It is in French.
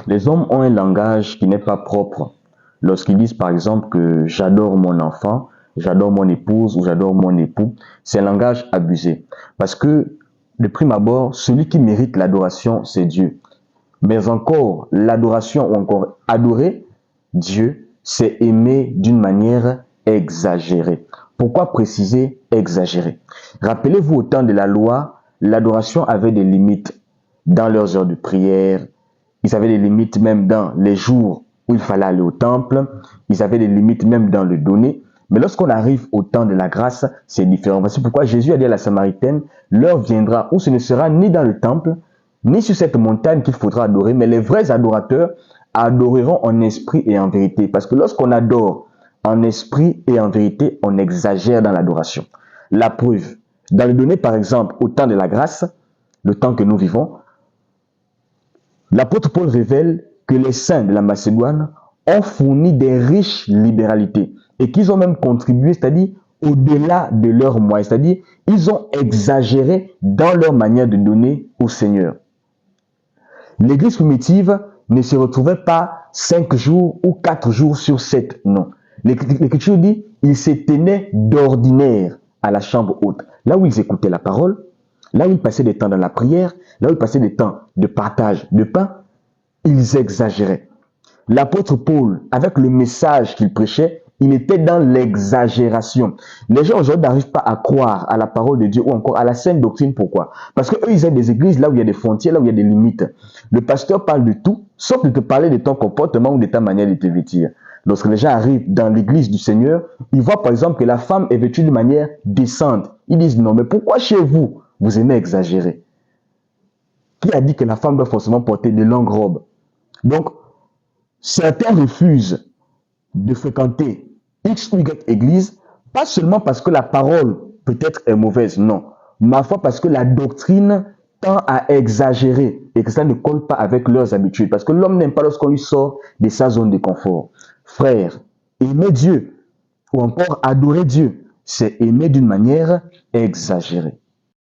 Les hommes ont un langage qui n'est pas propre. Lorsqu'ils disent par exemple que j'adore mon enfant, j'adore mon épouse ou j'adore mon époux, c'est un langage abusé. Parce que, de prime abord, celui qui mérite l'adoration, c'est Dieu. Mais encore, l'adoration ou encore adorer Dieu, c'est aimer d'une manière exagérée. Pourquoi préciser exagérée? Rappelez-vous, au temps de la loi, l'adoration avait des limites dans leurs heures de prière. Ils avaient des limites même dans les jours où il fallait aller au temple. Ils avaient des limites même dans le donner. Mais lorsqu'on arrive au temps de la grâce, c'est différent. C'est pourquoi Jésus a dit à la Samaritaine, l'heure viendra où ce ne sera ni dans le temple, ni sur cette montagne qu'il faudra adorer, mais les vrais adorateurs adoreront en esprit et en vérité. Parce que lorsqu'on adore en esprit et en vérité, on exagère dans l'adoration. La preuve, dans le donné par exemple au temps de la grâce, le temps que nous vivons, l'apôtre Paul révèle que les saints de la Macédoine ont fourni des riches libéralités et qu'ils ont même contribué, c'est-à-dire au-delà de leurs moyens, c'est-à-dire ils ont exagéré dans leur manière de donner au Seigneur. L'église primitive ne se retrouvait pas 5 jours ou 4 jours sur 7, non. L'Écriture dit, ils se tenaient d'ordinaire à la chambre haute, là où ils écoutaient la parole, là où ils passaient des temps dans la prière, là où ils passaient des temps de partage de pain, ils exagéraient. L'apôtre Paul, avec le message qu'il prêchait, il était dans l'exagération. Les gens aujourd'hui n'arrivent pas à croire à la parole de Dieu ou encore à la sainte doctrine. Pourquoi? Parce qu'eux, ils ont des églises là où il y a des frontières, là où il y a des limites. Le pasteur parle de tout, sauf de te parler de ton comportement ou de ta manière de te vêtir. Lorsque les gens arrivent dans l'église du Seigneur, ils voient par exemple que la femme est vêtue de manière décente. Ils disent non, mais pourquoi chez vous, vous aimez exagérer? Qui a dit que la femme doit forcément porter de longues robes? Donc, certains refusent de fréquenter X ou Y église, pas seulement parce que la parole peut-être est mauvaise, non. Ma foi, parce que la doctrine tend à exagérer et que ça ne colle pas avec leurs habitudes. Parce que l'homme n'aime pas lorsqu'on lui sort de sa zone de confort. Frère, aimer Dieu ou encore adorer Dieu, c'est aimer d'une manière exagérée.